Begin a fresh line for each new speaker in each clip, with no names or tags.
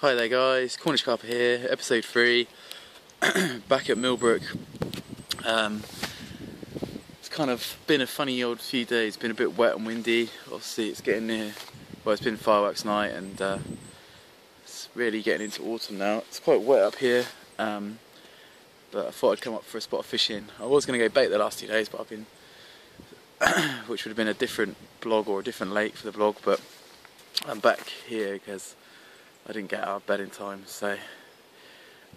Hi there guys, Cornish Carper here, episode 3, back at Millbrook. It's kind of been a funny old few days, been a bit wet and windy. Obviously it's getting near, well, it's been fireworks night and it's really getting into autumn now. It's quite wet up here, but I thought I'd come up for a spot of fishing. I was going to go bait the last 2 days, but I've been, which would have been a different blog or a different lake for the blog, but I'm back here because I didn't get out of bed in time, so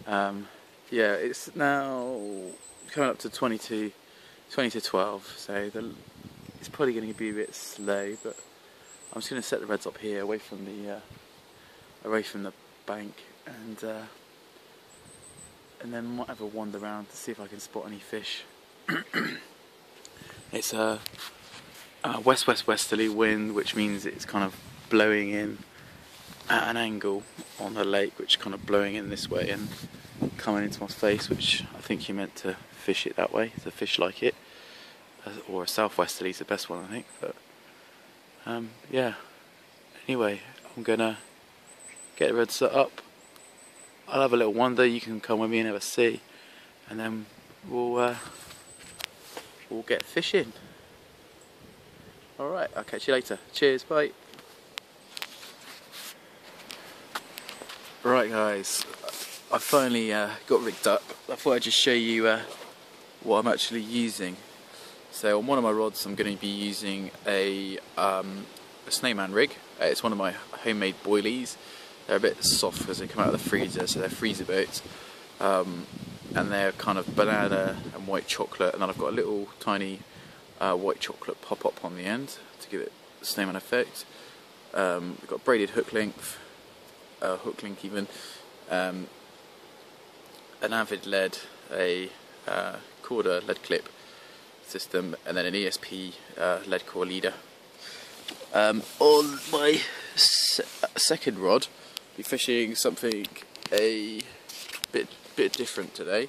yeah, it's now coming up to 20 to 12, so it's probably going to be a bit slow, but I'm just going to set the reds up here away from the bank, and then might have a wander around to see if I can spot any fish. It's a west-west-westerly wind, which means it's kind of blowing in at an angle on the lake, which is kind of blowing in this way and coming into my face, which I think you meant to fish it that way, to fish like it, or a southwesterly is the best one I think, but yeah, anyway, I'm gonna get the red set up. I'll have a little wander, you can come with me and have a see, and then we'll get fishing. Alright, I'll catch you later. Cheers, bye. Right guys, I finally got rigged up. I thought I'd just show you what I'm actually using. So on one of my rods I'm going to be using a snowman rig. It's one of my homemade boilies. They're a bit soft because they come out of the freezer, so they're freezer boats. And they're kind of banana and white chocolate, and then I've got a little tiny white chocolate pop-up on the end to give it the snowman effect. We've got braided hook link even, an Avid lead, a Corda lead clip system, and then an ESP lead core leader. On my second rod, I'll be fishing something a bit different today,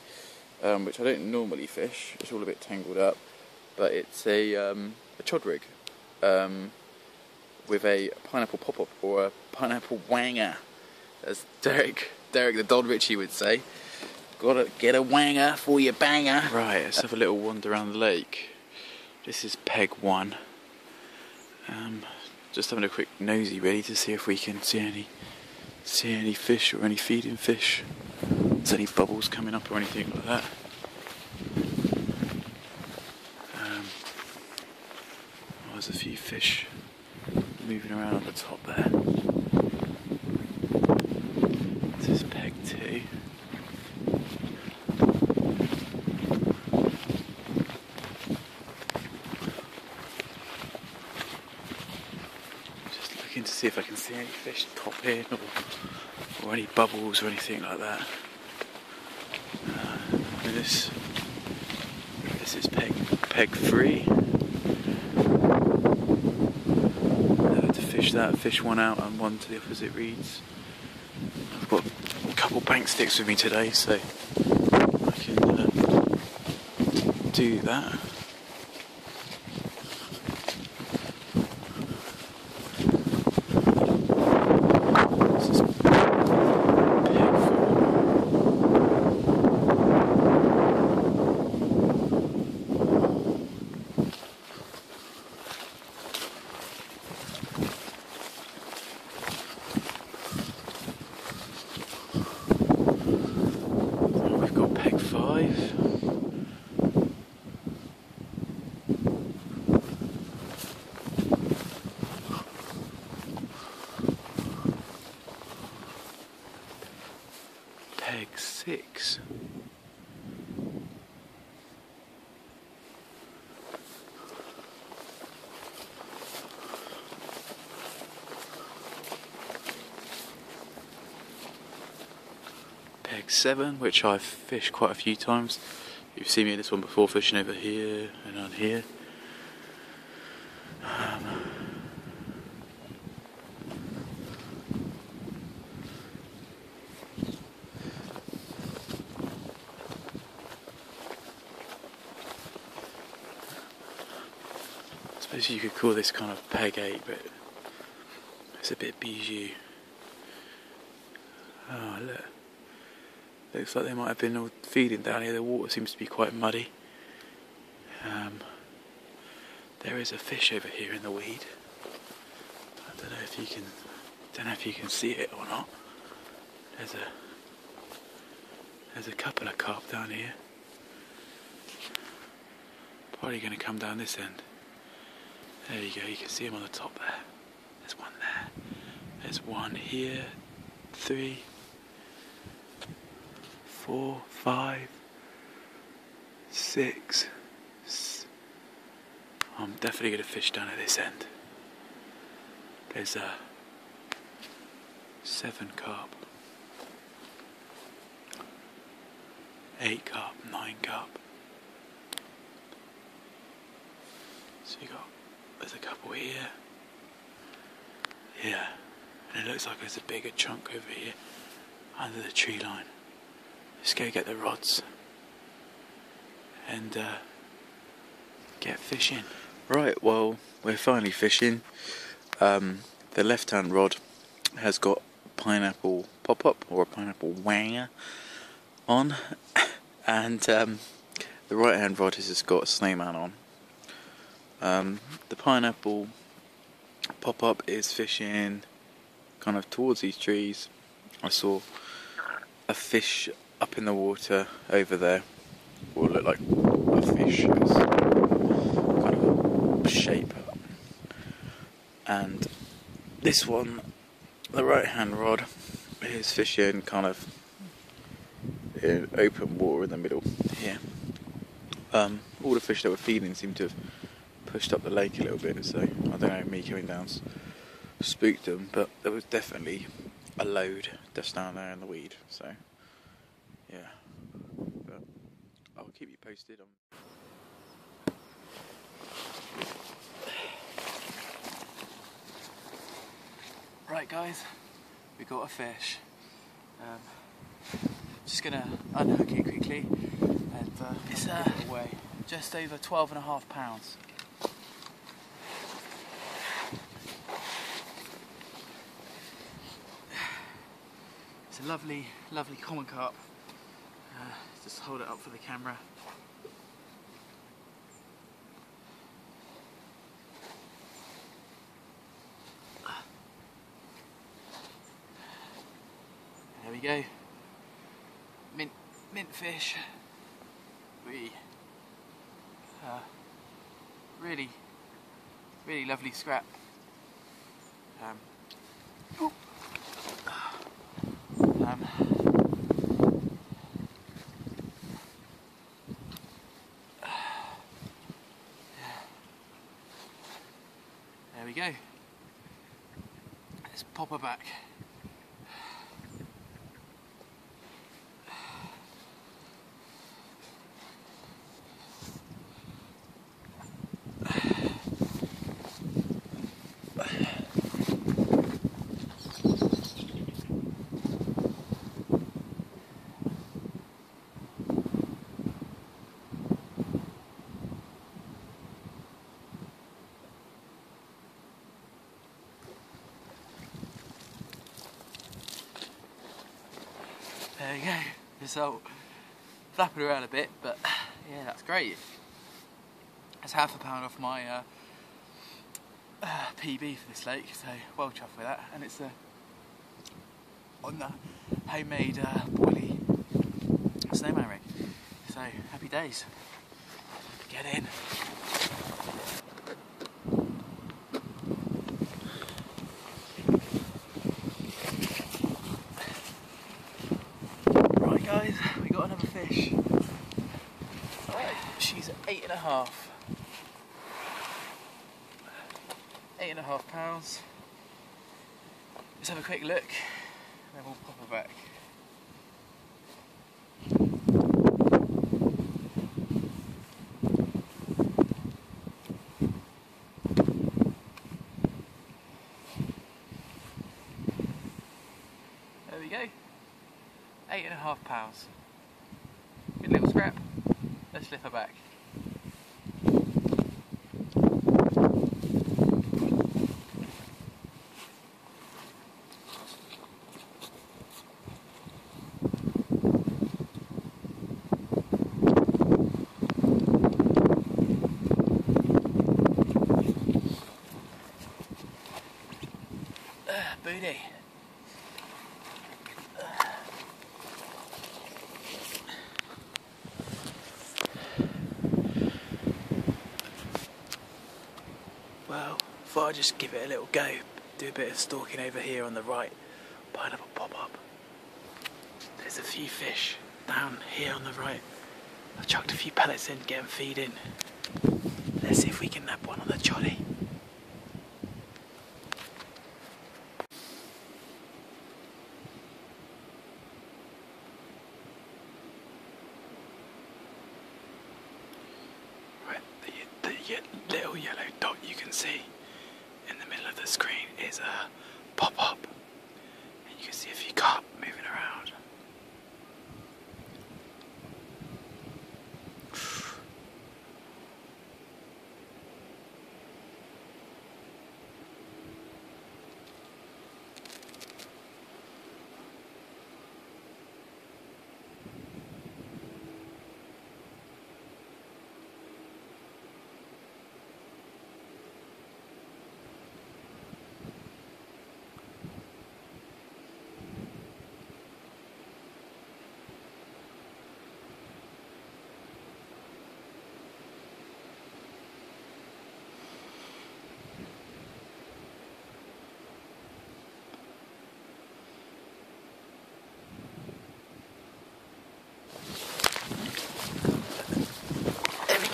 which I don't normally fish. It's all a bit tangled up, but it's a chod rig with a pineapple pop-up, or a pineapple wanger, as Derek the Don Ritchie would say. Gotta get a wanger for your banger. Right, let's have a little wander around the lake. This is peg 1. Just having a quick nosy really to see if we can see any fish or any feeding fish. There's any bubbles coming up or anything like that. There's a few fish moving around on the top there. This is peg 2. Just looking to see if I can see any fish top in, or any bubbles or anything like that. This is peg 3. Fish one out and one to the opposite reeds. I've got a couple bank sticks with me today, so I can do that. This is peg 5. Peg 6. Peg 7, which I've fished quite a few times. You've seen me in this one before, fishing over here and on here. I suppose you could call this kind of peg 8, but it's a bit bijou. Oh look, looks like they might have been all feeding down here. The water seems to be quite muddy. There is a fish over here in the weed. I don't know if you can see it or not. There's a couple of carp down here. Probably going to come down this end. There you go, you can see them on the top there. There's one there. There's one here. 3, 4, 5, 6. I'm definitely going to fish down at this end. There's 7 carp. 8 carp, 9 carp. So there's a couple here. Yeah, and it looks like there's a bigger chunk over here under the tree line. Let's go get the rods and get fishing. Right, well, we're finally fishing. The left-hand rod has got pineapple pop-up or a pineapple wanger on, and the right-hand rod has just got a snowman on. The pineapple pop-up is fishing kind of towards these trees. I saw a fish up in the water over there, or looked like a fish. It was kind of a shape. And this one, the right-hand rod, is fishing kind of in open water in the middle here. All the fish that were feeding seemed to have pushed up the lake a little bit, so I don't know, me coming down spooked them, but there was definitely a load just down there in the weed, so yeah. But I'll keep you posted on. Right guys, we got a fish. Just gonna unhook it quickly, and it's away. Just over 12.5 pounds. It's a lovely, lovely common carp. Just hold it up for the camera. There we go. Mint fish. Really, really lovely scrap. There we go. Let's pop her back. There you go, result. Flapping around a bit, but yeah, that's great. That's £0.5 pound off my PB for this lake, so well chuffed with that. And it's on the homemade boilie snowman rig, so happy days. Get in. Guys, we got another fish. She's 8.5. 8.5 pounds. Let's have a quick look, and then we'll pop her back. There we go. 8.5 pounds. Good little scrap. Let's slip her back. Booty. Well, thought I'd just give it a little go, do a bit of stalking over here on the right, pineapple pop-up. There's a few fish down here on the right. I've chucked a few pellets in, get them feeding. Let's see if we can nab one on the jolly. Right, the little yellow dot you can see in the middle of the screen is a pop-up. And you can see a few carp moving around.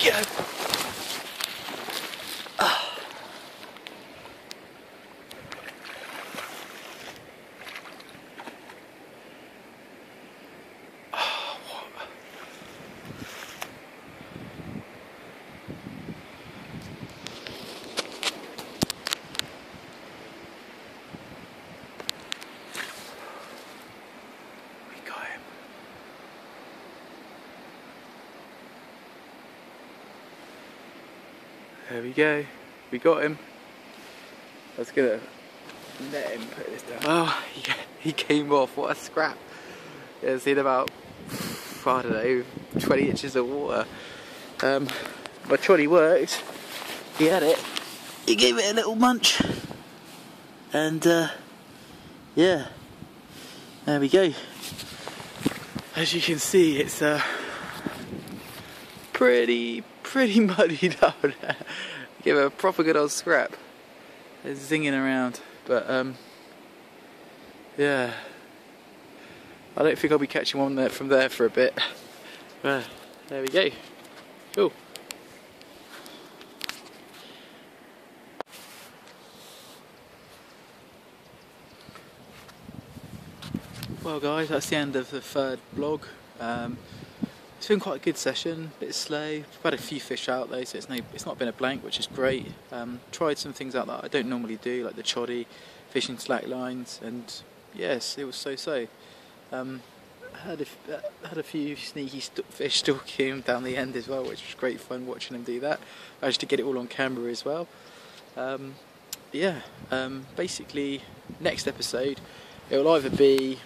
Go. There we go, we got him. I was gonna let him put this down. Oh, he came off, what a scrap. Yeah, it's in about, I don't know, 20 inches of water. My trolley worked, he had it, he gave it a little munch. And yeah, there we go. As you can see, it's pretty muddy down there. Give it a proper good old scrap. It's zinging around, but yeah, I don't think I'll be catching one there from there for a bit. There we go. Cool. Well guys, that's the end of the third vlog. It's been quite a good session, a bit slow. We've had a few fish out though, so it's not been a blank, which is great. Tried some things out that I don't normally do, like the choddy, fishing slack lines, and yes, it was so-so. Had a few sneaky fish stalking down the end as well, which was great fun watching them do that. Managed to get it all on camera as well. Yeah, basically next episode it will either be,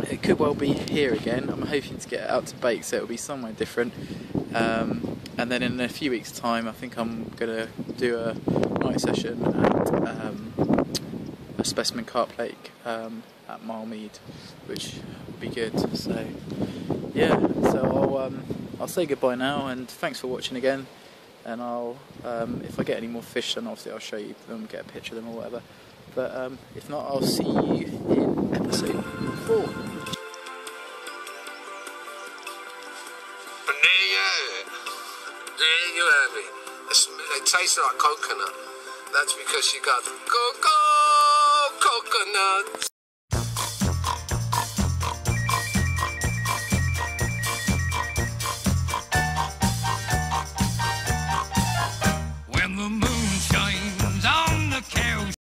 it could well be here again. I'm hoping to get it out to bait, so it'll be somewhere different. And then in a few weeks' time, I think I'm gonna do a night session at a specimen carp lake at Marmead, which would be good. So yeah, so I'll say goodbye now, and thanks for watching again. And I'll if I get any more fish, then obviously I'll show you them, get a picture of them or whatever. But if not, I'll see you in episode 4.
There you have it. It tastes like coconut. That's because you got coconut.